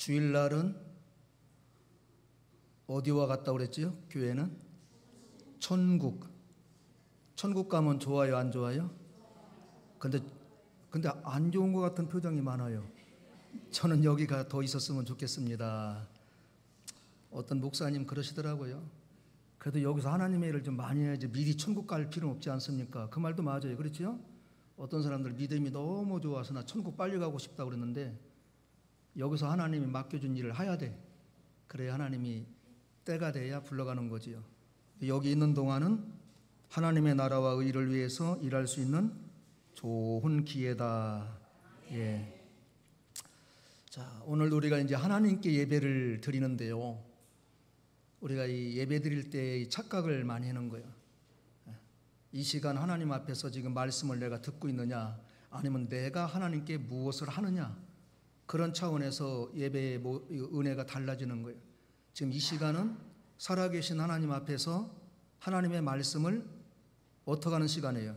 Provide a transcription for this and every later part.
주일날은 어디와 같다고 그랬지요? 교회는 천국. 천국 가면 좋아요, 안 좋아요? 근데 안 좋은 것 같은 표정이 많아요. 저는 여기가 더 있었으면 좋겠습니다. 어떤 목사님 그러시더라고요. 그래도 여기서 하나님의 일을 좀 많이 해야지 미리 천국 갈 필요는 없지 않습니까? 그 말도 맞아요. 그렇죠? 어떤 사람들 믿음이 너무 좋아서 나 천국 빨리 가고 싶다고 그랬는데 여기서 하나님이 맡겨준 일을 해야 돼. 그래야 하나님이 때가 돼야 불러가는 거지요. 여기 있는 동안은 하나님의 나라와 의를 위해서 일할 수 있는 좋은 기회다. 예. 자, 오늘 우리가 이제 하나님께 예배를 드리는데요. 우리가 이 예배 드릴 때 착각을 많이 하는 거예요. 이 시간 하나님 앞에서 지금 말씀을 내가 듣고 있느냐, 아니면 내가 하나님께 무엇을 하느냐, 그런 차원에서 예배의 은혜가 달라지는 거예요. 지금 이 시간은 살아계신 하나님 앞에서 하나님의 말씀을 어떻게 하는 시간이에요?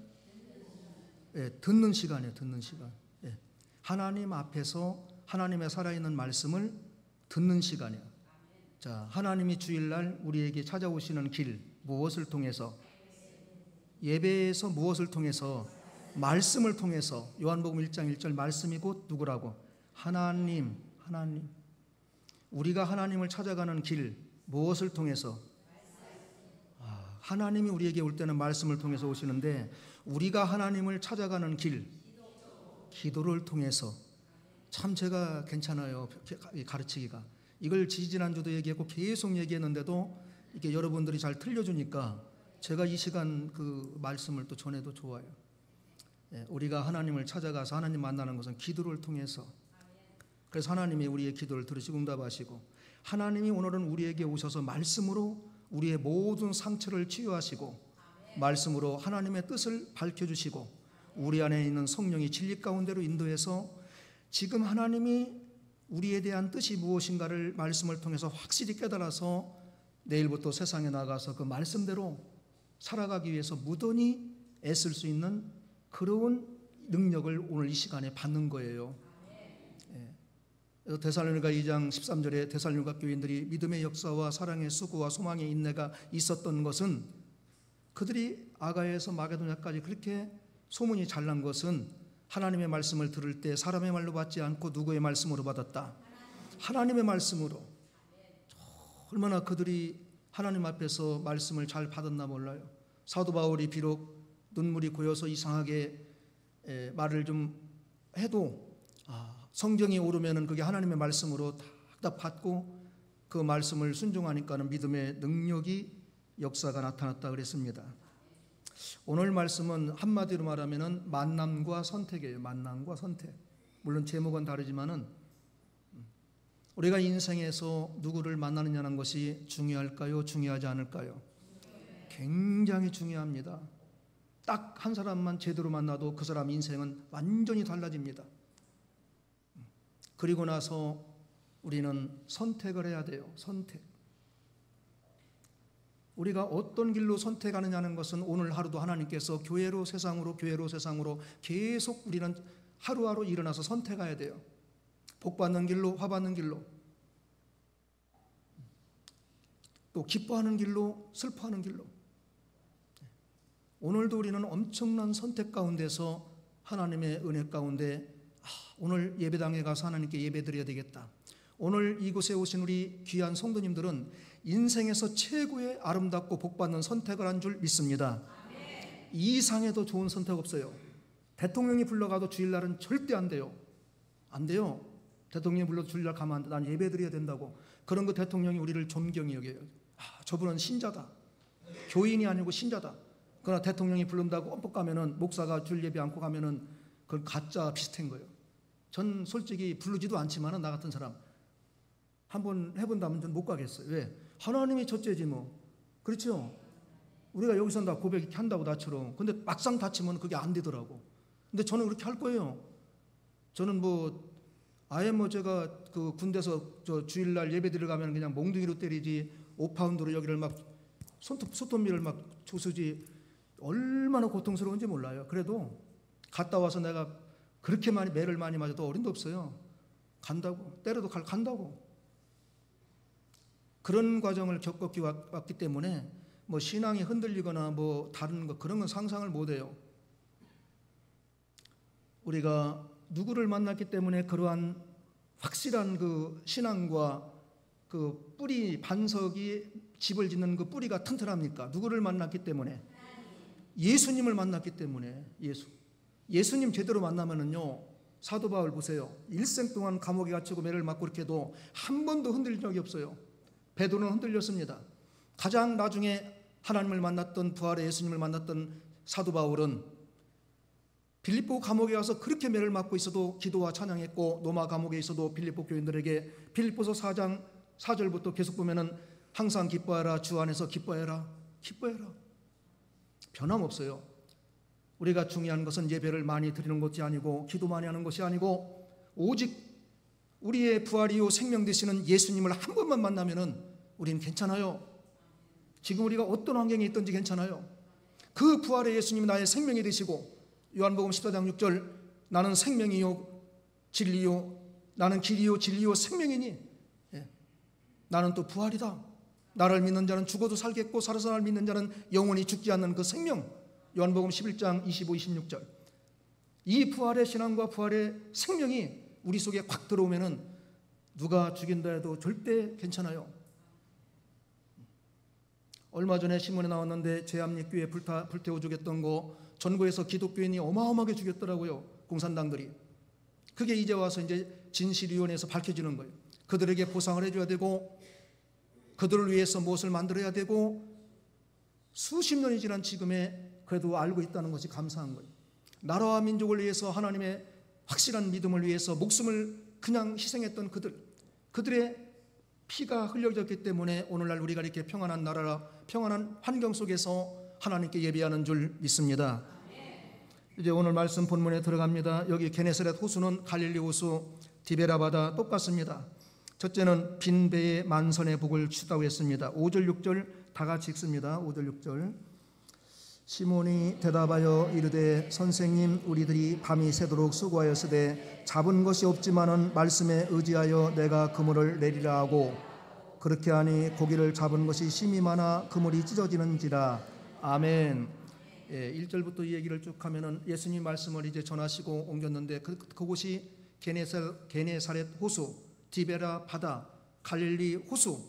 예, 듣는 시간이에요. 듣는 시간. 예. 하나님 앞에서 하나님의 살아있는 말씀을 듣는 시간이에요. 자, 하나님이 주일날 우리에게 찾아오시는 길, 무엇을 통해서? 예배에서 무엇을 통해서? 말씀을 통해서. 요한복음 1장 1절 말씀이 곧 누구라고? 하나님. 우리가 하나님을 찾아가는 길, 무엇을 통해서? 하나님이 우리에게 올 때는 말씀을 통해서 오시는데 우리가 하나님을 찾아가는 길, 기도를 통해서. 참 제가 괜찮아요, 가르치기가. 이걸 지지난주도 얘기했고 계속 얘기했는데도 이게 여러분들이 잘 틀려주니까 제가 이 시간 그 말씀을 또 전해도 좋아요. 예, 우리가 하나님을 찾아가서 하나님 만나는 것은 기도를 통해서. 그래서 하나님이 우리의 기도를 들으시고 응답하시고, 하나님이 오늘은 우리에게 오셔서 말씀으로 우리의 모든 상처를 치유하시고, 말씀으로 하나님의 뜻을 밝혀주시고, 우리 안에 있는 성령이 진리 가운데로 인도해서 지금 하나님이 우리에 대한 뜻이 무엇인가를 말씀을 통해서 확실히 깨달아서 내일부터 세상에 나가서 그 말씀대로 살아가기 위해서 무던히 애쓸 수 있는 그런 능력을 오늘 이 시간에 받는 거예요. 데살로니가 2장 13절에 데살로니가 교인들이 믿음의 역사와 사랑의 수고와 소망의 인내가 있었던 것은, 그들이 아가야에서 마게도냐까지 그렇게 소문이 잘 난 것은 하나님의 말씀을 들을 때 사람의 말로 받지 않고 누구의 말씀으로 받았다? 하나님의 말씀으로. 얼마나 그들이 하나님 앞에서 말씀을 잘 받았나 몰라요. 사도 바울이 비록 눈물이 고여서 이상하게 말을 좀 해도 성경이 오르면은 그게 하나님의 말씀으로 딱 받고 그 말씀을 순종하니까는 믿음의 능력이 역사가 나타났다 그랬습니다. 오늘 말씀은 한마디로 말하면은 만남과 선택이에요. 만남과 선택. 물론 제목은 다르지만은 우리가 인생에서 누구를 만나느냐는 것이 중요할까요? 중요하지 않을까요? 굉장히 중요합니다. 딱 한 사람만 제대로 만나도 그 사람 인생은 완전히 달라집니다. 그리고 나서 우리는 선택을 해야 돼요. 선택. 우리가 어떤 길로 선택하느냐는 것은 오늘 하루도 하나님께서 교회로 세상으로 계속 우리는 하루하루 일어나서 선택해야 돼요. 복 받는 길로, 화 받는 길로, 또 기뻐하는 길로, 슬퍼하는 길로. 오늘도 우리는 엄청난 선택 가운데서 하나님의 은혜 가운데 오늘 예배당에 가서 하나님께 예배드려야 되겠다. 오늘 이곳에 오신 우리 귀한 성도님들은 인생에서 최고의 아름답고 복받는 선택을 한 줄 믿습니다. 이 이상에도 좋은 선택 없어요. 대통령이 불러가도 주일날은 절대 안 돼요. 안 돼요. 대통령이 불러도 주일날 가면 안 돼. 난 예배드려야 된다고. 그런 그 대통령이 우리를 존경히 여겨요. 저분은 신자다. 교인이 아니고 신자다. 그러나 대통령이 부른다고 엄뻑 가면은, 목사가 주일 예배 않고 가면은 그건 가짜 비슷한 거예요. 전 솔직히 부르지도 않지만은 나 같은 사람 한번 해본다면 전 못 가겠어요. 왜? 하나님이 첫째지 뭐. 그렇죠? 우리가 여기서 다 고백 이렇게 한다고 나처럼. 근데 막상 다치면 그게 안 되더라고. 근데 저는 그렇게 할 거예요. 저는 아예 제가 그 군대에서 저 주일날 예배 드리러 가면 그냥 몽둥이로 때리지, 5파운드로 여기를 막 손톱밀을 막 조수지, 얼마나 고통스러운지 몰라요. 그래도 갔다 와서 내가 그렇게 매를 많이 맞아도 어림도 없어요. 간다고. 때려도 간다고. 그런 과정을 겪었기 때문에 뭐 신앙이 흔들리거나 뭐 다른 거 그런 건 상상을 못 해요. 우리가 누구를 만났기 때문에 그러한 확실한 그 신앙과 그 뿌리 반석이 집을 짓는 그 뿌리가 튼튼합니까? 누구를 만났기 때문에? 예수님을 만났기 때문에. 예수님 제대로 만나면은요, 사도 바울 보세요. 일생 동안 감옥에 갇히고 매를 맞고 이렇게 해도 한 번도 흔들린 적이 없어요. 베드로는 흔들렸습니다. 가장 나중에 하나님을 만났던, 부활의 예수님을 만났던 사도 바울은 빌립보 감옥에 가서 그렇게 매를 맞고 있어도 기도와 찬양했고, 로마 감옥에 있어도 빌립보 교인들에게 빌립보서 4장 4절부터 계속 보면은 항상 기뻐하라, 주 안에서 기뻐해라, 기뻐해라. 변함없어요. 우리가 중요한 것은 예배를 많이 드리는 것이 아니고 기도 많이 하는 것이 아니고 오직 우리의 부활이요 생명 되시는 예수님을 한 번만 만나면은 우리는 괜찮아요. 지금 우리가 어떤 환경에 있든지 괜찮아요. 그 부활의 예수님이 나의 생명이 되시고, 요한복음 14장 6절, 나는 생명이요 진리요, 나는 길이요 진리요 생명이니, 나는 또 부활이다. 나를 믿는 자는 죽어도 살겠고 살아서 나를 믿는 자는 영원히 죽지 않는 그 생명. 요한복음 11장 25, 26절. 이 부활의 신앙과 부활의 생명이 우리 속에 확 들어오면은 누가 죽인다 해도 절대 괜찮아요. 얼마 전에 신문에 나왔는데 제암리교회 불태워 죽였던 거 전국에서 기독교인이 어마어마하게 죽였더라고요. 공산당들이. 그게 이제 와서 이제 진실위원회에서 밝혀지는 거예요. 그들에게 보상을 해줘야 되고 그들을 위해서 무엇을 만들어야 되고, 수십 년이 지난 지금에 그래도 알고 있다는 것이 감사한 거예요. 나라와 민족을 위해서, 하나님의 확실한 믿음을 위해서 목숨을 그냥 희생했던 그들의 피가 흘려졌기 때문에 오늘날 우리가 이렇게 평안한 나라, 평안한 환경 속에서 하나님께 예배하는 줄 믿습니다. 이제 오늘 말씀 본문에 들어갑니다. 여기 게네사렛 호수는 갈릴리 호수, 디베라 바다 똑같습니다. 첫째는 빈 배에 만선의 복을 주다고 했습니다. 5절 6절 다 같이 읽습니다. 5절 6절. 시몬이 대답하여 이르되 선생님, 우리들이 밤이 새도록 수고하였으되 잡은 것이 없지만은 말씀에 의지하여 내가 그물을 내리라 하고, 그렇게 하니 고기를 잡은 것이 심히 많아 그물이 찢어지는지라. 아멘. 1절부터 이 얘기를 쭉 하면은 예수님 말씀을 이제 전하시고 옮겼는데 그곳이 게네사렛 호수, 디베라 바다, 갈릴리 호수,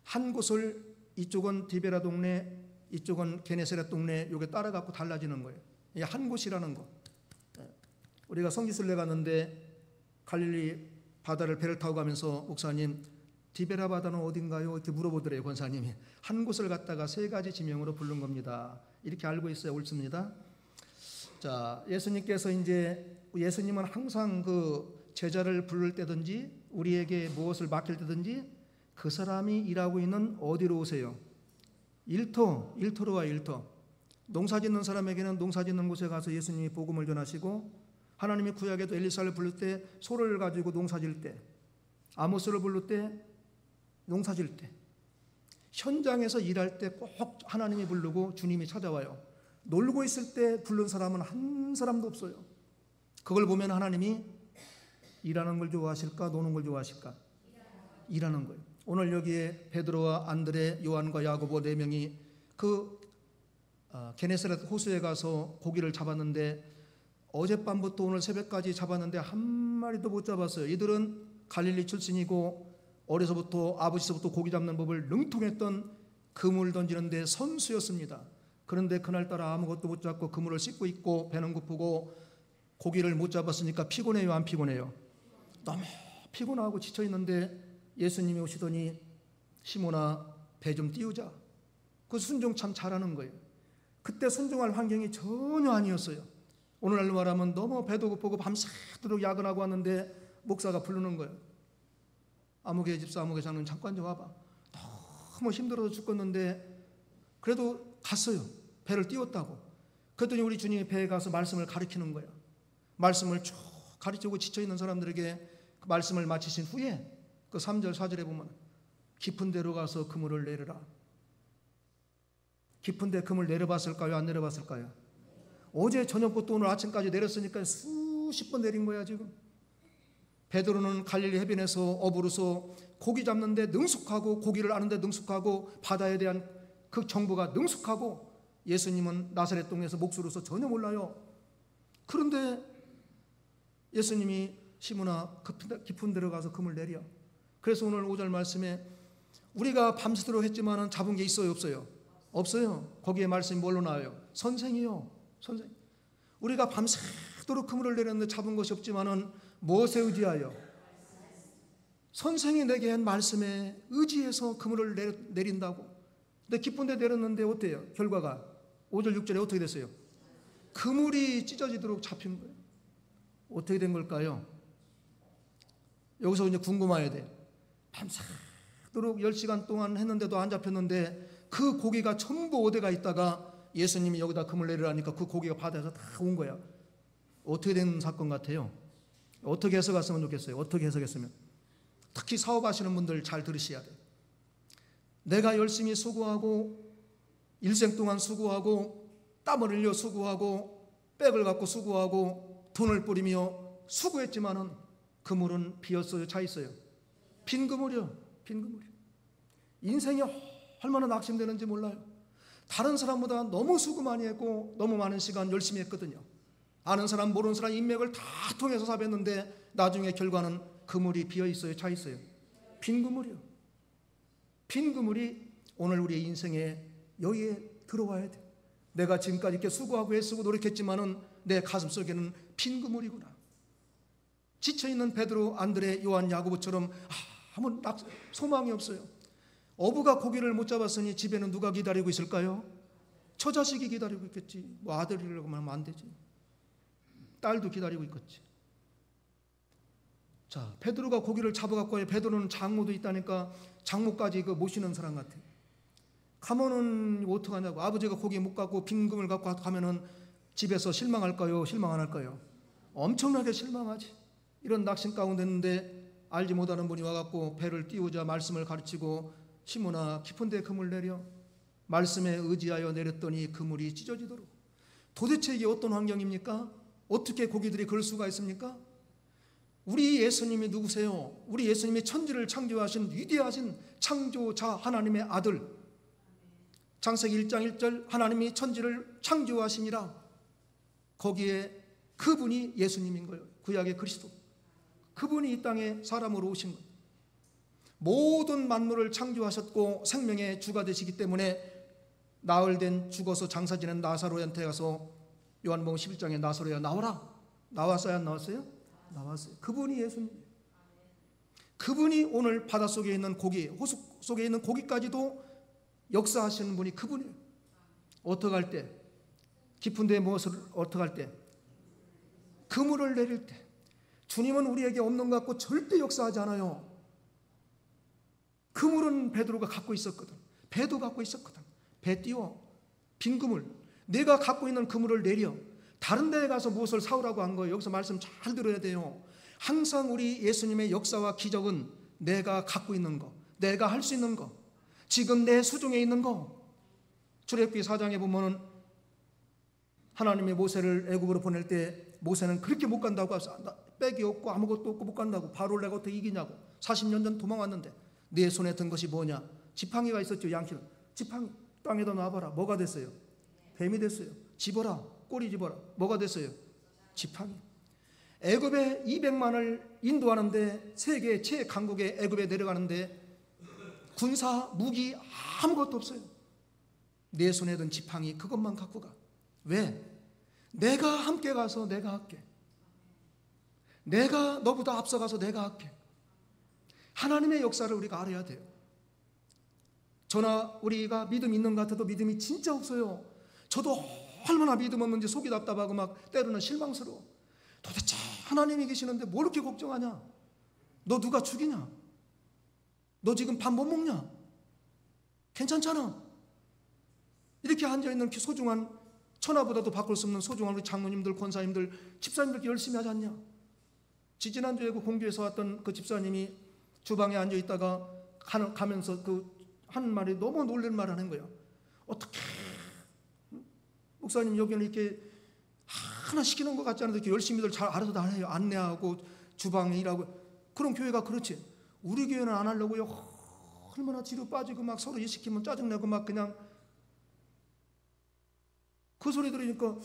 한 곳을 이쪽은 디베라 동네, 이쪽은 게네사렛 동네, 요게 따라갖고 달라지는 거예요. 이게 한 곳이라는 거. 우리가 성지순례 갔는데 갈릴리 바다를 배를 타고 가면서 목사님, 디베라 바다는 어딘가요? 이렇게 물어보더래요. 권사님이. 한 곳을 갖다가 세 가지 지명으로 부른 겁니다. 이렇게 알고 있어야 옳습니다. 자, 예수님은 항상 그 제자를 부를 때든지 우리에게 무엇을 맡길 때든지 그 사람이 일하고 있는 어디로 오세요? 일터로 와. 일터. 농사 짓는 사람에게는 농사 짓는 곳에 가서 예수님이 복음을 전하시고, 하나님이 구약에도 엘리사를 부를 때 소를 가지고 농사 질 때, 아모스를 부를 때 농사 질 때, 현장에서 일할 때 꼭 하나님이 부르고 주님이 찾아와요. 놀고 있을 때 부른 사람은 한 사람도 없어요. 그걸 보면 하나님이 일하는 걸 좋아하실까, 노는 걸 좋아하실까? 일하는 거예요. 오늘 여기에 베드로와 안드레, 요한과 야고보 4명이 그 게네사렛 호수에 가서 고기를 잡았는데, 어젯밤부터 오늘 새벽까지 잡았는데 한 마리도 못 잡았어요. 이들은 갈릴리 출신이고 어려서부터 아버지서부터 고기 잡는 법을 능통했던, 그물 던지는데 선수였습니다. 그런데 그날따라 아무것도 못 잡고 그물을 씻고 있고 배는 고프고 고기를 못 잡았으니까 피곤해요, 안 피곤해요? 너무 피곤하고 지쳐있는데 예수님이 오시더니 시몬아, 배 좀 띄우자. 그 순종 참 잘하는 거예요. 그때 순종할 환경이 전혀 아니었어요. 오늘날로 말하면 너무 배도 고프고 밤새도록 야근하고 왔는데 목사가 부르는 거예요. 아무개 집사, 아무개 장로님 잠깐 좀 와봐. 너무 힘들어서 죽겠는데 그래도 갔어요. 배를 띄웠다고. 그랬더니 우리 주님이 배에 가서 말씀을 가르치는 거예요. 말씀을 쭉 가르치고 지쳐있는 사람들에게 그 말씀을 마치신 후에 그 3절 4절에 보면 깊은 데로 가서 그물을 내려라. 깊은 데 그물 내려봤을까요? 안 내려봤을까요? 어제 저녁부터 오늘 아침까지 내렸으니까 수십 번 내린 거야 지금. 베드로는 갈릴리 해변에서 어부로서 고기 잡는데 능숙하고 고기를 아는데 능숙하고 바다에 대한 그 정보가 능숙하고, 예수님은 나사렛 동네에서 목수로서 전혀 몰라요. 그런데 예수님이 시몬아 깊은 데로 가서 금을 내려. 그래서 오늘 5절 말씀에 우리가 밤새도록 했지만 잡은 게 있어요 없어요? 없어요. 거기에 말씀이 뭘로 나와요? 선생이요. 선생. 우리가 밤새도록 그물을 내렸는데 잡은 것이 없지만은 무엇에 의지하여? 선생이 내게 한 말씀에 의지해서 그물을 내린다고. 근데 깊은 데 내렸는데 어때요? 결과가 5절 6절에 어떻게 됐어요? 그물이 찢어지도록 잡힌 거예요. 어떻게 된 걸까요? 여기서 이제 궁금해야 돼. 밤새도록 10시간 동안 했는데도 안 잡혔는데 그 고기가 전부 어디가 있다가 예수님이 여기다 금을 내리라니까 그 고기가 바다에서 다 온 거야. 어떻게 된 사건 같아요? 어떻게 해석했으면 좋겠어요? 어떻게 해석했으면? 특히 사업하시는 분들 잘 들으셔야 돼요. 내가 열심히 수고하고 일생 동안 수고하고 땀을 흘려 수고하고 백을 갖고 수고하고 돈을 뿌리며 수고했지만은 그물은 비었어요? 차 있어요? 빈 그물이요. 빈 그물이요. 인생이 얼마나 낙심되는지 몰라요. 다른 사람보다 너무 수고 많이 했고 너무 많은 시간 열심히 했거든요. 아는 사람 모르는 사람 인맥을 다 통해서 사봤는데 나중에 결과는 그물이 비어 있어요? 차 있어요? 빈 그물이요. 빈 그물이 오늘 우리의 인생에 여기에 들어와야 돼. 내가 지금까지 이렇게 수고하고 애쓰고 노력했지만은 내 가슴 속에는 빈 그물이구나. 지쳐있는 베드로, 안드레, 요한, 야고보처럼 아무 소망이 없어요. 어부가 고기를 못 잡았으니 집에는 누가 기다리고 있을까요? 처자식이 기다리고 있겠지. 뭐 아들이라고 하면 안 되지. 딸도 기다리고 있겠지. 자, 베드로가 고기를 잡아갖고 와요. 베드로는 장모도 있다니까 장모까지 그 모시는 사람 같아요. 가면은 어떡하냐고. 아버지가 고기 못 갖고 빈금을 갖고 가면은 집에서 실망할까요? 실망 안 할까요? 엄청나게 실망하지. 이런 낙심 가운데 있는데 알지 못하는 분이 와갖고 배를 띄우자 말씀을 가르치고 시몬아 깊은 데 그물 내려. 말씀에 의지하여 내렸더니 그물이 찢어지도록. 도대체 이게 어떤 환경입니까? 어떻게 고기들이 그럴 수가 있습니까? 우리 예수님이 누구세요? 우리 예수님이 천지를 창조하신 위대하신 창조자 하나님의 아들. 창세기 1장 1절 하나님이 천지를 창조하시니라. 거기에 그분이 예수님인 거예요. 구약의 그리스도. 그분이 이 땅에 사람으로 오신 거예요. 모든 만물을 창조하셨고 생명의 주가 되시기 때문에 나흘된 죽어서 장사 지낸 나사로한테 가서 요한복음 11장에 나사로야 나와라. 나왔어요? 안 나왔어요? 나왔어요. 그분이 예수님. 그분이 오늘 바닷속에 있는 고기, 호수 속에 있는 고기까지도 역사하시는 분이 그분이에요. 어떻게 할 때? 깊은 데 무엇을 어떻게 할 때? 그물을 내릴 때. 주님은 우리에게 없는 것 같고 절대 역사하지 않아요. 그물은 베드로가 갖고 있었거든. 배도 갖고 있었거든. 배 띄워. 빈 그물. 내가 갖고 있는 그물을 내려. 다른 데에 가서 무엇을 사오라고 한 거예요. 여기서 말씀 잘 들어야 돼요. 항상 우리 예수님의 역사와 기적은 내가 갖고 있는 거, 내가 할 수 있는 거, 지금 내 수중에 있는 거. 출애굽기 4장에 보면은 하나님이 모세를 애굽으로 보낼 때 모세는 그렇게 못 간다고 해서 백이 없고 아무것도 없고 못 간다고. 바로를 내가 어떻게 이기냐고. 40년 전 도망왔는데 내 손에 든 것이 뭐냐? 지팡이가 있었죠. 양키는. 지팡이 땅에다 놔봐라. 뭐가 됐어요? 뱀이 됐어요. 집어라. 꼬리 집어라. 뭐가 됐어요? 지팡이. 애굽에 200만을 인도하는데 세계 최강국의 애굽에 내려가는데 군사 무기 아무것도 없어요. 내 손에 든 지팡이 그것만 갖고 가. 왜? 내가 함께 가서 내가 할게. 내가 너보다 앞서가서 내가 할게. 하나님의 역사를 우리가 알아야 돼요. 저나 우리가 믿음 있는 것 같아도 믿음이 진짜 없어요. 저도 얼마나 믿음 없는지 속이 답답하고 막 때로는 실망스러워. 도대체 하나님이 계시는데 뭘 이렇게 걱정하냐? 너 누가 죽이냐? 너 지금 밥 못 먹냐? 괜찮잖아. 이렇게 앉아있는 소중한 천하보다도 바꿀 수 없는 소중한 우리 장로님들, 권사님들, 집사님들 열심히 하지 않냐? 지지난주에 그 공주에서 왔던 그 집사님이 주방에 앉아있다가 가면서 그 하는 말이 너무 놀랄 말을 하는 거예요. 어떻게 목사님 여기는 이렇게 하나 시키는 것 같지 않아도 이렇게 열심히들 잘 알아서 다 해요. 안내하고 주방에 일하고. 그런 교회가 그렇지. 우리 교회는 안 하려고요. 얼마나 뒤로 빠지고 막 서로 일 시키면 짜증내고 막 그냥 그 소리 들으니까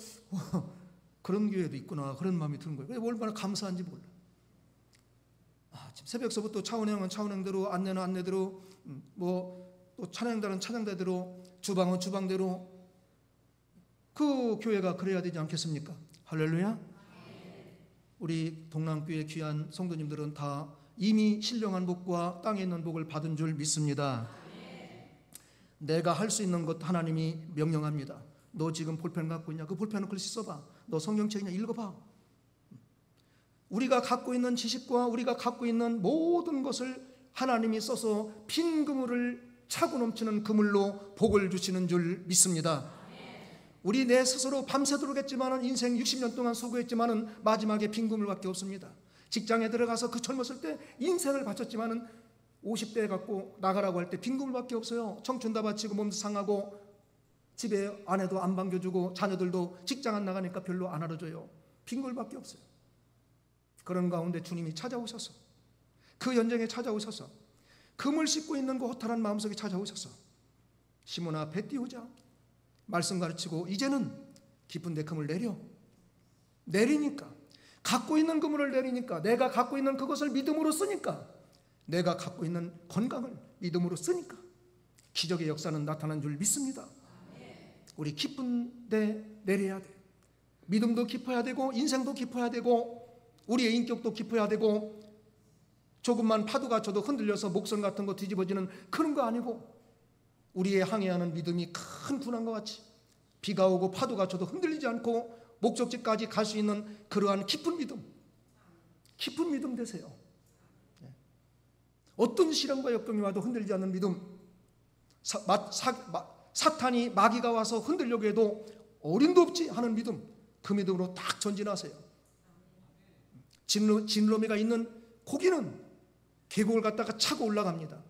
그런 교회도 있구나 그런 마음이 드는 거예요. 얼마나 감사한지 몰라. 새벽서부터 차원행은 차원행대로, 안내는 안내대로, 또 찬양단은 찬양대대로, 주방은 주방대로. 그 교회가 그래야 되지 않겠습니까? 할렐루야. 우리 동남교회 귀한 성도님들은 다 이미 신령한 복과 땅에 있는 복을 받은 줄 믿습니다. 내가 할 수 있는 것 하나님이 명령합니다. 너 지금 볼펜 갖고 있냐? 그 볼펜을 글씨 써봐. 너 성경책이냐? 읽어봐. 우리가 갖고 있는 지식과 우리가 갖고 있는 모든 것을 하나님이 써서 빈 그물을 차고 넘치는 그물로 복을 주시는 줄 믿습니다. 우리 내 스스로 밤새도록 했지만은 인생 60년 동안 수고했지만은 마지막에 빈 그물밖에 없습니다. 직장에 들어가서 그 젊었을 때 인생을 바쳤지만은 50대에 갖고 나가라고 할 때 빈 그물밖에 없어요. 청춘 다 바치고 몸도 상하고 집에 아내도 안 반겨주고 자녀들도 직장 안 나가니까 별로 안 알아줘요. 빈 그물밖에 없어요. 그런 가운데 주님이 찾아오셔서 그 연정에 찾아오셔서 그물 씻고 있는 그 허탈한 마음속에 찾아오셔서 시몬아 배 띄우자 말씀 가르치고 이제는 깊은 데 그물 내리니까 갖고 있는 그물을 내리니까 내가 갖고 있는 그것을 믿음으로 쓰니까 내가 갖고 있는 건강을 믿음으로 쓰니까 기적의 역사는 나타난 줄 믿습니다. 우리 깊은 데 내려야 돼. 믿음도 깊어야 되고 인생도 깊어야 되고 우리의 인격도 깊어야 되고 조금만 파도가 쳐도 흔들려서 목선 같은 거 뒤집어지는 그런 거 아니고 우리의 항해하는 믿음이 큰 군함과 같이 비가 오고 파도가 쳐도 흔들리지 않고 목적지까지 갈 수 있는 그러한 깊은 믿음 되세요. 어떤 시련과 역경이 와도 흔들리지 않는 믿음. 사탄이 마귀가 와서 흔들려고 해도 어림도 없지 하는 믿음. 그 믿음으로 딱 전진하세요. 진로미가 있는 고기는 계곡을 갖다가 차고 올라갑니다.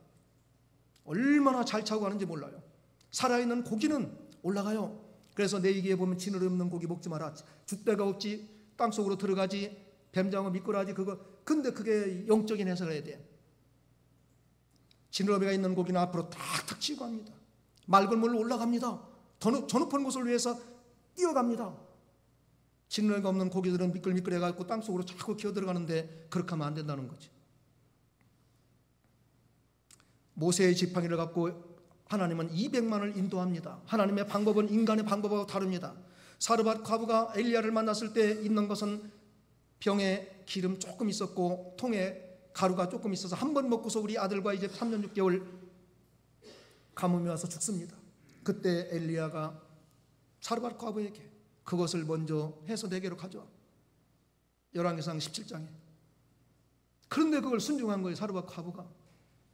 얼마나 잘 차고 가는지 몰라요. 살아있는 고기는 올라가요. 그래서 내 얘기에 보면 진으로 없는 고기 먹지 마라. 줏대가 없지 땅속으로 들어가지 뱀장어 미꾸라지 그거. 근데 그게 영적인 해석을 해야 돼. 진으로미가 있는 고기는 앞으로 탁탁 치고 갑니다. 맑은 물로 올라갑니다. 더 높은 곳을 위해서 뛰어갑니다. 진로가 없는 고기들은 미끌미끌해가지고 땅속으로 자꾸 기어 들어가는데 그렇게 하면 안 된다는 거지. 모세의 지팡이를 갖고 하나님은 200만을 인도합니다. 하나님의 방법은 인간의 방법하고 다릅니다. 사르밧 과부가 엘리야를 만났을 때 있는 것은 병에 기름 조금 있었고 통에 가루가 조금 있어서 한 번 먹고서 우리 아들과 이제 3년 6개월 가뭄이 와서 죽습니다. 그때 엘리야가 사르밧 과부에게 그것을 먼저 해서 내게로 가져와. 열왕기상 17장에. 그런데 그걸 순종한 거예요. 사르밧 과부가.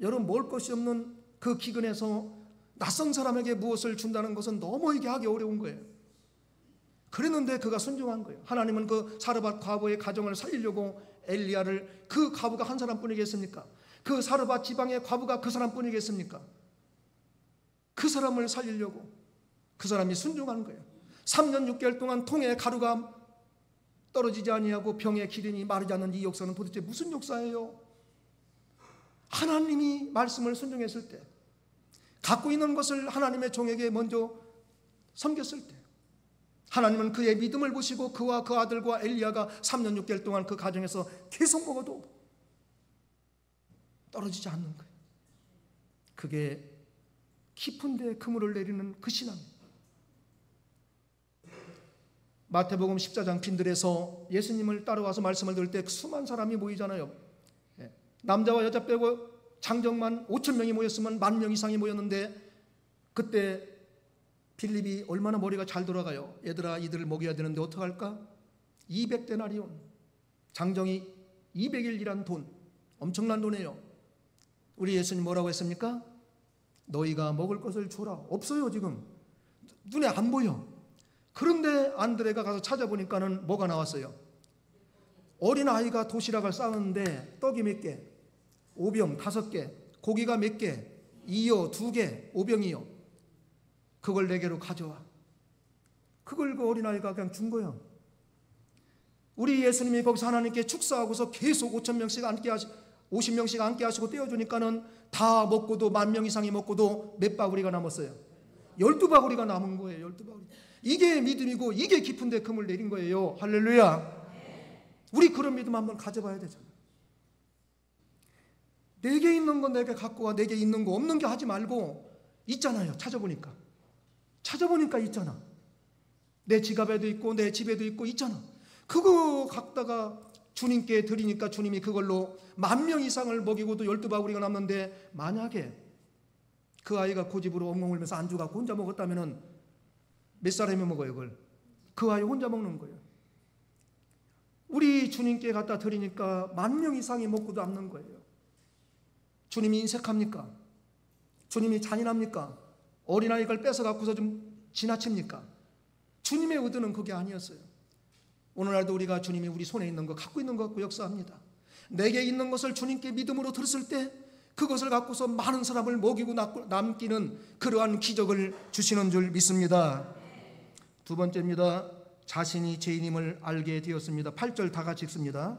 여러분 먹을 것이 없는 그 기근에서 낯선 사람에게 무엇을 준다는 것은 너무 이게 하기 어려운 거예요. 그랬는데 그가 순종한 거예요. 하나님은 그 사르밧 과부의 가정을 살리려고 엘리야를 그 과부가 한 사람뿐이겠습니까? 그 사르밧 지방의 과부가 그 사람뿐이겠습니까? 그 사람을 살리려고 그 사람이 순종한 거예요. 3년 6개월 동안 통에 가루가 떨어지지 아니하고 병의 기름이 마르지 않는 이 역사는 도대체 무슨 역사예요? 하나님이 말씀을 순종했을 때 갖고 있는 것을 하나님의 종에게 먼저 섬겼을 때 하나님은 그의 믿음을 보시고 그와 그 아들과 엘리야가 3년 6개월 동안 그 가정에서 계속 먹어도 떨어지지 않는 거예요. 그게 깊은 데 그물을 내리는 그 신앙. 마태복음 14장 빈들에서 예수님을 따라와서 말씀을 들을 때 수많은 사람이 모이잖아요. 남자와 여자 빼고 장정만 5천 명이 모였으면 10,000명 이상이 모였는데 그때 빌립이 얼마나 머리가 잘 돌아가요. 얘들아 이들을 먹여야 되는데 어떡할까? 200데나리온 장정이 200일 일한 돈, 엄청난 돈이에요. 우리 예수님 뭐라고 했습니까? 너희가 먹을 것을 줘라. 없어요. 지금 눈에 안 보여. 그런데 안드레가 가서 찾아보니까는 뭐가 나왔어요? 어린아이가 도시락을 싸는데 떡이 몇 개? 5병 5개, 고기가 몇 개? 2여 2개, 5병이요. 그걸 내게로 가져와. 그걸 그 어린아이가 그냥 준 거야. 우리 예수님이 거기서 하나님께 축사하고서 계속 5,000명씩 50명씩 앉게 하시고 떼어주니까는 다 먹고도 10,000명 이상이 먹고도 몇 바구리가 남았어요? 12바구리가 남은 거예요. 12바구리. 이게 믿음이고 이게 깊은데 금을 내린 거예요. 할렐루야. 우리 그런 믿음 한번 가져봐야 되잖아요. 내게 있는 건 내게 갖고 와. 내게 있는 거 없는 게 하지 말고 있잖아요. 찾아보니까 있잖아. 내 지갑에도 있고 내 집에도 있고 있잖아. 그거 갖다가 주님께 드리니까 주님이 그걸로 10,000명 이상을 먹이고도 12바구리가 남는데, 만약에 그 아이가 고집으로 엉엉 울면서 안주 갖고 혼자 먹었다면 몇 사람이 먹어요 그걸? 그 아이 혼자 먹는 거예요. 우리 주님께 갖다 드리니까 10,000명 이상이 먹고도 남는 거예요. 주님이 인색합니까? 주님이 잔인합니까? 어린아이를 뺏어갖고서 좀 지나칩니까? 주님의 의도는 그게 아니었어요. 오늘날도 우리가 주님이 우리 손에 있는 거 갖고 있는 것 갖고 역사합니다. 내게 있는 것을 주님께 믿음으로 들었을 때 그것을 갖고서 많은 사람을 먹이고 남기는 그러한 기적을 주시는 줄 믿습니다. 두 번째입니다. 자신이 죄인임을 알게 되었습니다. 8절 다 같이 읽습니다.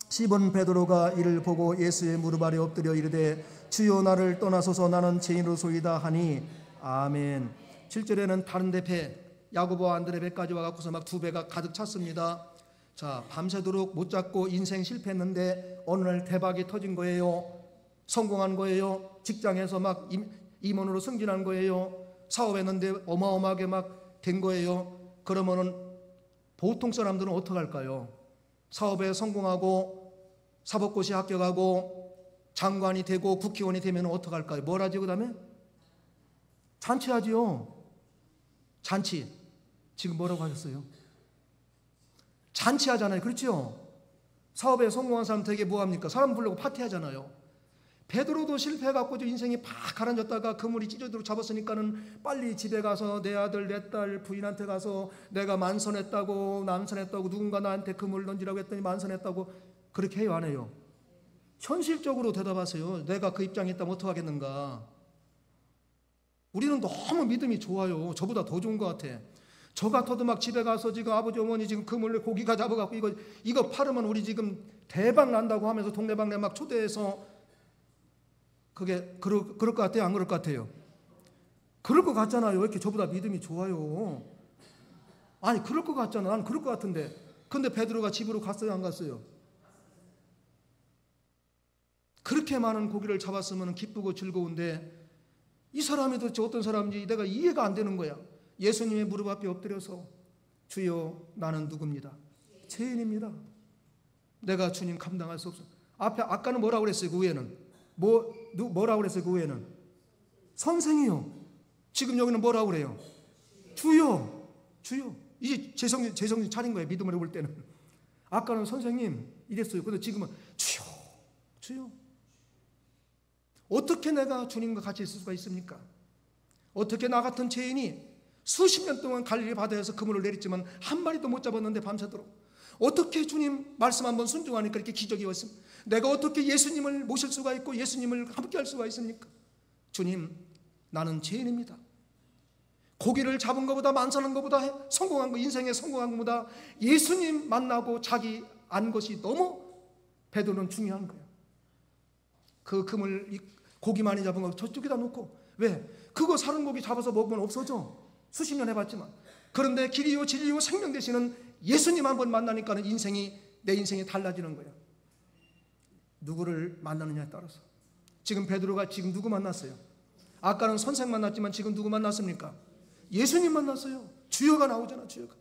시몬 베드로가 이를 보고 예수의 무릎 아래 엎드려 이르되 주여 나를 떠나소서 나는 죄인으로소이다 하니 아멘. 7절에는 다른 데 배, 야고보와 안드레 배까지 와갖고서 막 2배가 가득 찼습니다. 자, 밤새도록 못 잡고 인생 실패했는데 어느 날 대박이 터진 거예요. 성공한 거예요. 직장에서 막 임원으로 승진한 거예요. 사업했는데 어마어마하게 막 된 거예요. 그러면은 보통 사람들은 어떡할까요? 사업에 성공하고 사법고시 합격하고 장관이 되고 국회의원이 되면 어떡할까요? 뭘 하지 그 다음에? 잔치하지요. 잔치. 지금 뭐라고 하셨어요? 잔치하잖아요. 그렇죠? 사업에 성공한 사람 되게 뭐합니까? 사람 부르고 파티하잖아요. 베드로도 실패해갖고 인생이 팍 가라앉았다가 그물이 찢어도록 잡았으니까는 빨리 집에 가서 내 아들 내 딸 부인한테 가서 내가 만선했다고 누군가 나한테 그물 던지라고 했더니 만선했다고 그렇게 해요 안 해요? 현실적으로 대답하세요. 내가 그 입장에 있다면 어떡하겠는가? 우리는 너무 믿음이 좋아요. 저보다 더 좋은 것 같아. 저 같아도 막 집에 가서 지금 아버지 어머니 지금 그물에 고기가 잡아갖고 이거 팔으면 우리 지금 대박 난다고 하면서 동네방네 막 초대해서 그게 그럴 것 같아요? 안 그럴 것 같아요? 그럴 것 같잖아요. 왜 이렇게 저보다 믿음이 좋아요? 아니 그럴 것 같잖아. 난 그럴 것 같은데. 근데 베드로가 집으로 갔어요 안 갔어요? 그렇게 많은 고기를 잡았으면 기쁘고 즐거운데 이 사람이 도대체 어떤 사람인지 내가 이해가 안 되는 거야. 예수님의 무릎 앞에 엎드려서 주여 나는 누굽니다. 죄인입니다. 내가 주님 감당할 수 없어. 아까는 뭐라고 그랬어요? 그 위에는 뭐라고 그랬어요? 그 후에는 선생이요. 지금 여기는 뭐라고 그래요? 주요. 이제 재성이 차린 거예요. 믿음으로 볼 때는. 아까는 선생님 이랬어요. 근데 지금은 주요. 어떻게 내가 주님과 같이 있을 수가 있습니까? 어떻게 나 같은 죄인이 수십 년 동안 갈릴리 바다에서 그물을 내렸지만 한 마리도 못 잡았는데 밤새도록 어떻게 주님 말씀 한번 순종하니까 이렇게 기적이 왔습니까? 내가 어떻게 예수님을 모실 수가 있고 예수님을 함께 할 수가 있습니까? 주님, 나는 죄인입니다. 고기를 잡은 것보다 만사는 것보다 성공한 거, 인생에 성공한 것보다 예수님 만나고 자기 안 것이 너무 베드로는 중요한 거예요. 그 그물 고기 많이 잡은 거 저쪽에다 놓고 왜? 그거 사는 고기 잡아서 먹으면 없어져. 수십 년 해봤지만. 그런데 길이요 진리요 생명 되시는 예수님 한번 만나니까는 내 인생이 달라지는 거예요. 누구를 만나느냐에 따라서. 지금 베드로가 지금 누구 만났어요? 아까는 선생 만났지만 지금 누구 만났습니까? 예수님 만났어요. 주여가 나오잖아. 주여가.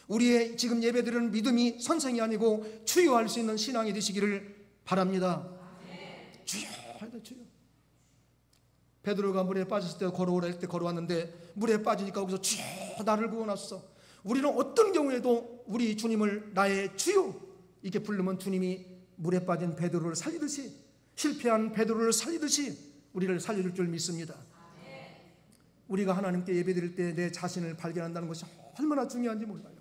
우리의 지금 예배드리는 믿음이 선생이 아니고 주여할 수 있는 신앙이 되시기를 바랍니다. 주여. 베드로가 물에 빠졌을 때 걸어오라 할 때 걸어왔는데 물에 빠지니까 거기서 주여 나를 구원하소서. 우리는 어떤 경우에도 우리 주님을 나의 주여 이렇게 부르면 주님이 물에 빠진 베드로를 살리듯이 실패한 베드로를 살리듯이 우리를 살릴 줄 믿습니다. 우리가 하나님께 예배드릴 때 내 자신을 발견한다는 것이 얼마나 중요한지 몰라요.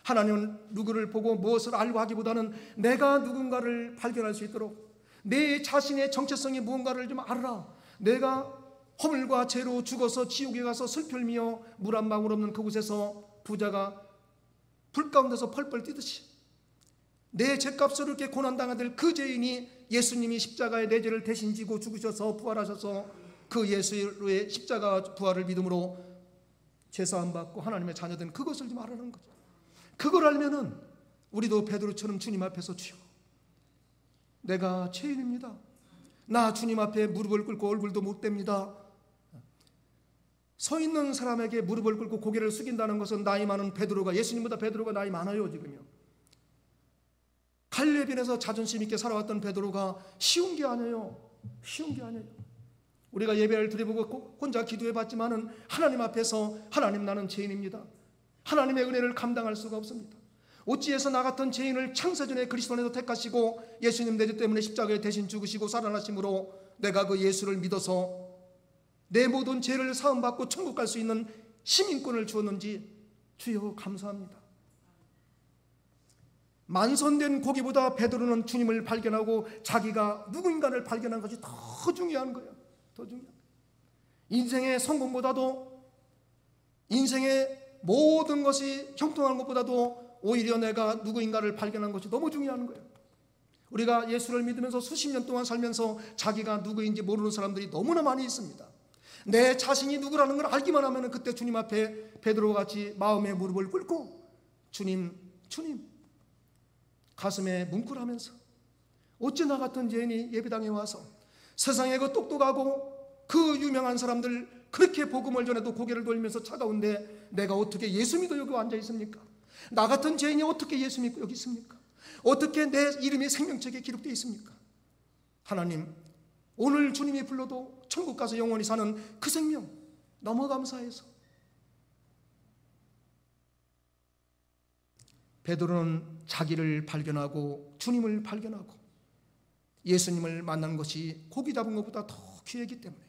하나님은 누구를 보고 무엇을 알고 하기보다는 내가 누군가를 발견할 수 있도록 내 자신의 정체성이 무언가를 좀 알아라. 내가 허물과 죄로 죽어서 지옥에 가서 슬피를 미어 물 한 방울 없는 그곳에서 부자가 불 가운데서 펄펄 뛰듯이 내 죄값으로 이렇게 고난당하던 그 죄인이 예수님이 십자가에 내 죄를 대신 지고 죽으셔서 부활하셔서 그 예수의 십자가 부활을 믿음으로 죄사함 받고 하나님의 자녀된 그것을 좀 알아는 거죠. 그걸 알면은 우리도 베드로처럼 주님 앞에서 주여, 내가 죄인입니다. 나 주님 앞에 무릎을 꿇고 얼굴도 못 댑니다. 서 있는 사람에게 무릎을 꿇고 고개를 숙인다는 것은 나이 많은 베드로가, 예수님보다 베드로가 나이 많아요 지금요. 갈렙인에서 자존심 있게 살아왔던 베드로가 쉬운 게 아니에요. 쉬운 게 아니에요. 우리가 예배를 드려보고 혼자 기도해 봤지만은 하나님 앞에서 하나님, 나는 죄인입니다. 하나님의 은혜를 감당할 수가 없습니다. 어찌해서 나 같은 죄인을 창세전에 그리스도 안에서 택하시고 예수님 내 죄 때문에 십자가에 대신 죽으시고 살아나심으로 내가 그 예수를 믿어서 내 모든 죄를 사함받고 천국 갈 수 있는 시민권을 주었는지 주여 감사합니다. 만선된 고기보다 베드로는 주님을 발견하고 자기가 누구인가를 발견한 것이 더 중요한 거예요. 더 중요한 거예요. 인생의 성공보다도, 인생의 모든 것이 형통한 것보다도 오히려 내가 누구인가를 발견한 것이 너무 중요한 거예요. 우리가 예수를 믿으면서 수십 년 동안 살면서 자기가 누구인지 모르는 사람들이 너무나 많이 있습니다. 내 자신이 누구라는 걸 알기만 하면 그때 주님 앞에 베드로와 같이 마음의 무릎을 꿇고 주님, 주님 가슴에 뭉클하면서, 어찌 나 같은 죄인이 예배당에 와서 세상에 그 똑똑하고 그 유명한 사람들 그렇게 복음을 전해도 고개를 돌리면서 차가운데 내가 어떻게 예수 믿어 여기 앉아 있습니까? 나 같은 죄인이 어떻게 예수 믿고 여기 있습니까? 어떻게 내 이름이 생명책에 기록되어 있습니까? 하나님, 오늘 주님이 불러도 천국 가서 영원히 사는 그 생명 너무 감사해서. 베드로는 자기를 발견하고 주님을 발견하고 예수님을 만난 것이 고기 잡은 것보다 더 귀하기 때문에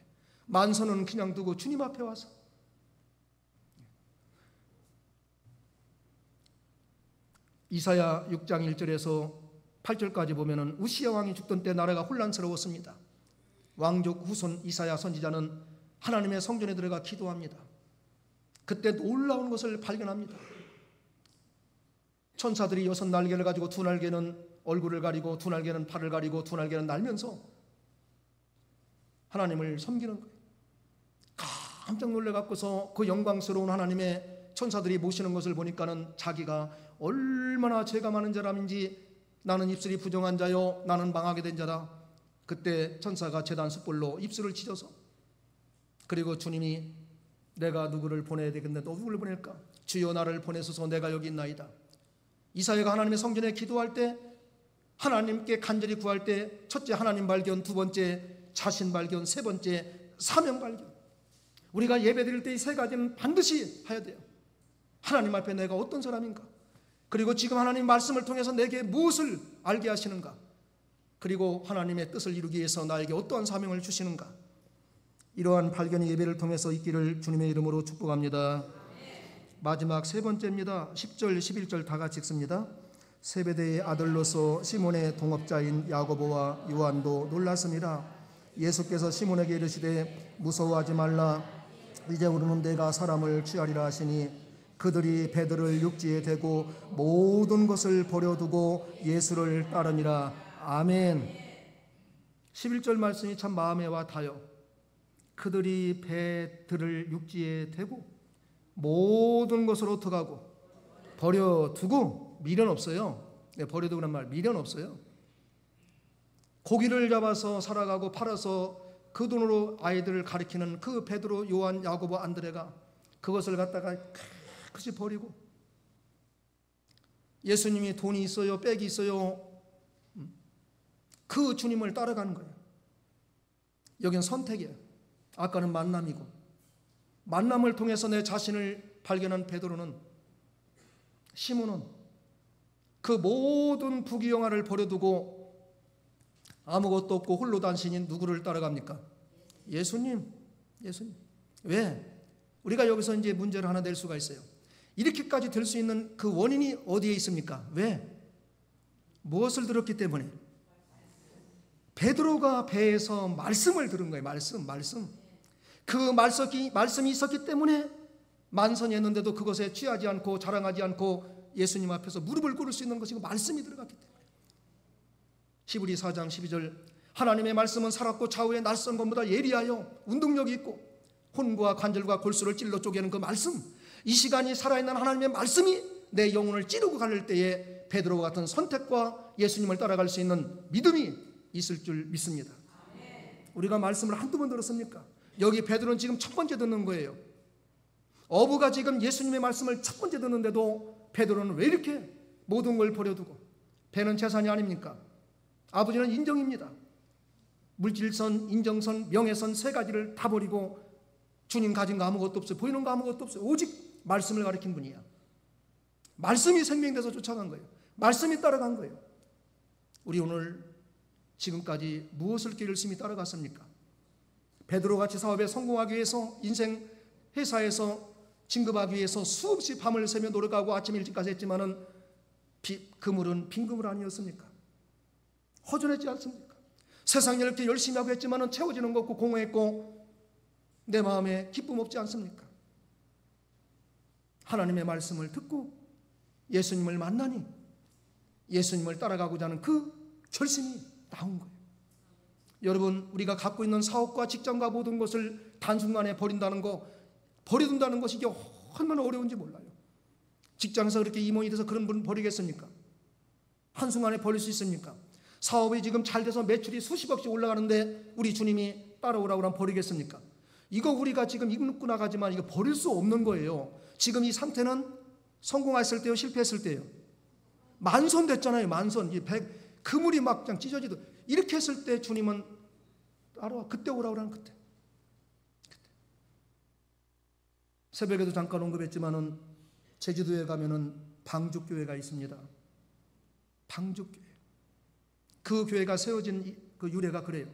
만선은 그냥 두고 주님 앞에 와서, 이사야 6장 1절에서 8절까지 보면은 우시야 왕이 죽던 때 나라가 혼란스러웠습니다. 왕족 후손 이사야 선지자는 하나님의 성전에 들어가 기도합니다. 그때 놀라운 것을 발견합니다. 천사들이 6날개를 가지고 2날개는 얼굴을 가리고 2날개는 팔을 가리고 2날개는 날면서 하나님을 섬기는 거예요. 깜짝 놀래갖고서 그 영광스러운 하나님의 천사들이 모시는 것을 보니까는 자기가 얼마나 죄가 많은 사람인지, 나는 입술이 부정한 자요 나는 망하게 된 자다. 그때 천사가 제단 숯불로 입술을 찢어서, 그리고 주님이 내가 누구를 보내야 되겠는데 너 누구를 보낼까? 주여 나를 보내소서, 내가 여기 있나이다. 이사야가 하나님의 성전에 기도할 때, 하나님께 간절히 구할 때, 첫째 하나님 발견, 두 번째 자신 발견, 세 번째 사명 발견. 우리가 예배 드릴 때 이 세 가지는 반드시 해야 돼요. 하나님 앞에 내가 어떤 사람인가, 그리고 지금 하나님 말씀을 통해서 내게 무엇을 알게 하시는가, 그리고 하나님의 뜻을 이루기 위해서 나에게 어떠한 사명을 주시는가. 이러한 발견의 예배를 통해서 있기를 주님의 이름으로 축복합니다. 마지막 세 번째입니다. 10절 11절 다 같이 읽습니다. 세베대의 아들로서 시몬의 동업자인 야고보와 요한도 놀랐습니다. 예수께서 시몬에게 이르시되 무서워하지 말라, 이제 우리는 내가 사람을 취하리라 하시니 그들이 배들을 육지에 대고 모든 것을 버려두고 예수를 따르니라. 아멘. 11절 말씀이 참 마음에 와 닿아요. 그들이 배들을 육지에 대고 모든 것을 어떻게 하고 버려두고, 미련 없어요. 버려두고란 말 미련 없어요. 고기를 잡아서 살아가고 팔아서 그 돈으로 아이들을 가리키는 그 베드로, 요한, 야고보, 안드레가 그것을 갖다가 그것이 버리고, 예수님이 돈이 있어요, 백이 있어요, 그 주님을 따라가는 거예요. 여긴 선택이에요. 아까는 만남이고, 만남을 통해서 내 자신을 발견한 베드로는, 시몬은 그 모든 부귀영화를 버려두고 아무것도 없고 홀로 단신인 누구를 따라갑니까? 예수님. 예수님. 왜? 우리가 여기서 이제 문제를 하나 낼 수가 있어요. 이렇게까지 될 수 있는 그 원인이 어디에 있습니까? 왜? 무엇을 들었기 때문에? 베드로가 배에서 말씀을 들은 거예요. 말씀. 그 말씀이 있었기 때문에 만선이 했는데도 그것에 취하지 않고 자랑하지 않고 예수님 앞에서 무릎을 꿇을 수 있는 것이고 말씀이 들어갔기 때문에. 히브리 4장 12절 하나님의 말씀은 살았고 좌우의 낯선 것보다 예리하여 운동력이 있고 혼과 관절과 골수를 찔러 쪼개는 그 말씀, 이 시간이 살아있는 하나님의 말씀이 내 영혼을 찌르고 가릴 때에 베드로와 같은 선택과 예수님을 따라갈 수 있는 믿음이 있을 줄 믿습니다. 우리가 말씀을 한두 번 들었습니까? 여기 베드로는 지금 첫 번째 듣는 거예요. 어부가 지금 예수님의 말씀을 첫 번째 듣는데도 베드로는 왜 이렇게 모든 걸 버려두고, 배는 재산이 아닙니까? 아버지는 인정입니다. 물질선, 인정선, 명예선 세 가지를 다 버리고 주님 가진 거 아무것도 없어요. 보이는 거 아무것도 없어요. 오직 말씀을 가리킨 분이야. 말씀이 생명돼서 쫓아간 거예요. 말씀이 따라간 거예요. 우리 오늘 지금까지 무엇을 이렇게 열심히 따라갔습니까? 베드로같이 사업에 성공하기 위해서, 인생 회사에서 진급하기 위해서 수없이 밤을 새며 노력하고 아침 일찍까지 했지만은 그물은 빈 그물 아니었습니까? 허전했지 않습니까? 세상에 이렇게 열심히 하고 했지만은 채워지는 거 없고 공허했고 내 마음에 기쁨 없지 않습니까? 하나님의 말씀을 듣고 예수님을 만나니 예수님을 따라가고자 하는 그 결심이 나온 거예요. 여러분, 우리가 갖고 있는 사업과 직장과 모든 것을 단순간에 버린다는 거, 버려둔다는 것이 이게 얼마나 어려운지 몰라요. 직장에서 그렇게 임원이 돼서 그런 분 버리겠습니까? 한순간에 버릴 수 있습니까? 사업이 지금 잘 돼서 매출이 수십억씩 올라가는데 우리 주님이 따라오라고 하면 버리겠습니까? 이거 우리가 지금 입고 나가지만 이거 버릴 수 없는 거예요. 지금 이 상태는 성공했을 때요, 실패했을 때요. 만선 됐잖아요. 만선. 그물이 막 그냥 찢어지도 이렇게 했을 때 주님은 따라와. 그때 오라고 그러는 그때. 새벽에도 잠깐 언급했지만은 제주도에 가면은 방죽교회가 있습니다. 방죽교회. 그 교회가 세워진 그 유래가 그래요.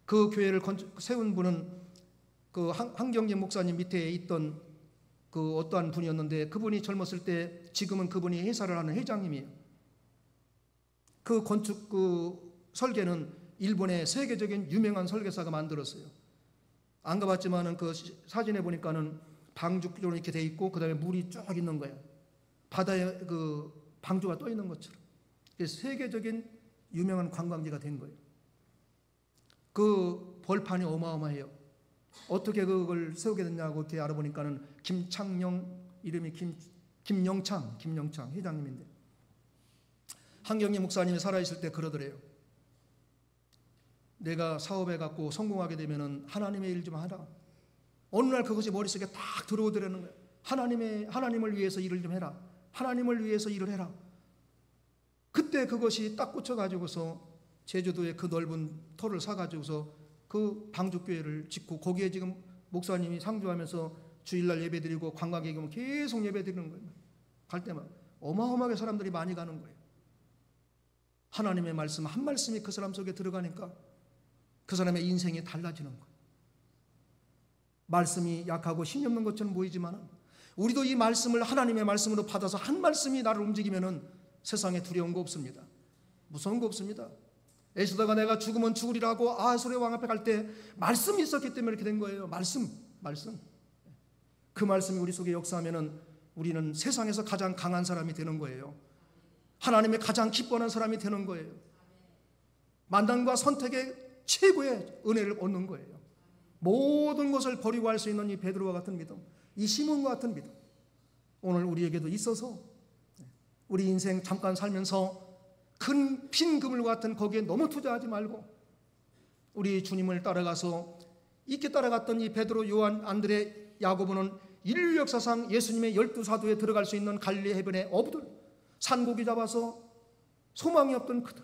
그 교회를 세운 분은 그 한경진 목사님 밑에 있던 그 어떠한 분이었는데 그분이 젊었을 때 지금은 그분이 회사를 하는 회장님이에요. 그 건축 그 설계는 일본의 세계적인 유명한 설계사가 만들었어요. 안 가봤지만은 그 사진에 보니까는 방죽으로 이렇게 돼 있고 그 다음에 물이 쭉 있는 거예요. 바다에 그 방주가 떠 있는 것처럼. 세계적인 유명한 관광지가 된 거예요. 그 벌판이 어마어마해요. 어떻게 그걸 세우게 됐냐고 이렇게 알아보니까는 김창영, 이름이 김영창 회장님인데 한경희 목사님이 살아있을 때 그러더래요. 내가 사업해 갖고 성공하게 되면은 하나님의 일 좀 하라. 어느 날 그것이 머릿속에 딱 들어오더라는 거예요. 하나님을 위해서 일을 좀 해라. 하나님을 위해서 일을 해라. 그때 그것이 딱 꽂혀가지고서 제주도에 그 넓은 터를 사가지고서 그 방죽교회를 짓고 거기에 지금 목사님이 상주하면서 주일날 예배드리고 관광객이 오면 계속 예배드리는 거예요. 갈 때마다 어마어마하게 사람들이 많이 가는 거예요. 하나님의 말씀 한 말씀이 그 사람 속에 들어가니까 그 사람의 인생이 달라지는 거예요. 말씀이 약하고 힘이 없는 것처럼 보이지만 우리도 이 말씀을 하나님의 말씀으로 받아서 한 말씀이 나를 움직이면은 세상에 두려운 거 없습니다. 무서운 거 없습니다. 에스더가 내가 죽으면 죽으리라고 아하수르의 왕 앞에 갈 때 말씀이 있었기 때문에 이렇게 된 거예요. 말씀. 그 말씀이 우리 속에 역사하면은 우리는 세상에서 가장 강한 사람이 되는 거예요. 하나님의 가장 기뻐하는 사람이 되는 거예요. 만남과 선택의 최고의 은혜를 얻는 거예요. 모든 것을 버리고 할 수 있는 이 베드로와 같은 믿음, 이 시몬과 같은 믿음, 오늘 우리에게도 있어서 우리 인생 잠깐 살면서 큰 빈 그물과 같은 거기에 너무 투자하지 말고 우리 주님을 따라가서 이렇게 따라갔던 이 베드로, 요한, 안드레, 야고보는 인류 역사상 예수님의 12사도에 들어갈 수 있는 갈릴리 해변의 어부들, 산고기 잡아서 소망이 없던 그들.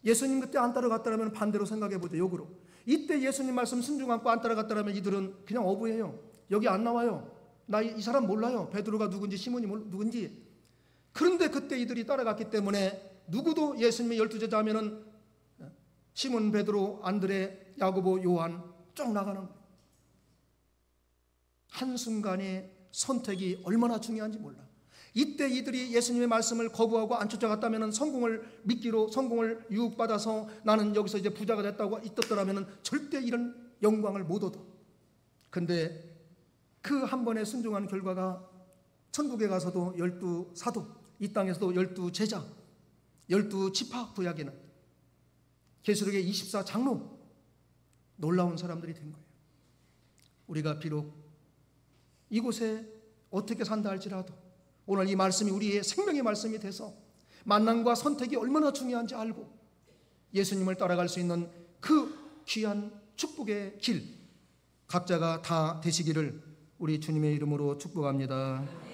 예수님 그때 안 따라갔다면 반대로 생각해보죠. 역으로 이때 예수님 말씀 순종 않고 안 따라갔다면 이들은 그냥 어부예요. 여기 안 나와요. 나 이 사람 몰라요. 베드로가 누군지 시몬이 누군지. 그런데 그때 이들이 따라갔기 때문에 누구도 예수님의 12제자 하면은 시몬, 베드로, 안드레, 야고보, 요한 쭉 나가는 거예요. 한순간의 선택이 얼마나 중요한지 몰라. 이때 이들이 예수님의 말씀을 거부하고 안 쫓아갔다면 성공을 미끼로 성공을 유혹받아서 나는 여기서 이제 부자가 됐다고 있었더라면 절대 이런 영광을 못 얻어. 근데 그 한 번에 순종한 결과가 천국에 가서도 12사도, 이 땅에서도 12제자, 12지파 구약에는 계시록의 24장로 놀라운 사람들이 된 거예요. 우리가 비록 이곳에 어떻게 산다 할지라도 오늘 이 말씀이 우리의 생명의 말씀이 돼서 만남과 선택이 얼마나 중요한지 알고 예수님을 따라갈 수 있는 그 귀한 축복의 길 각자가 다 되시기를 우리 주님의 이름으로 축복합니다.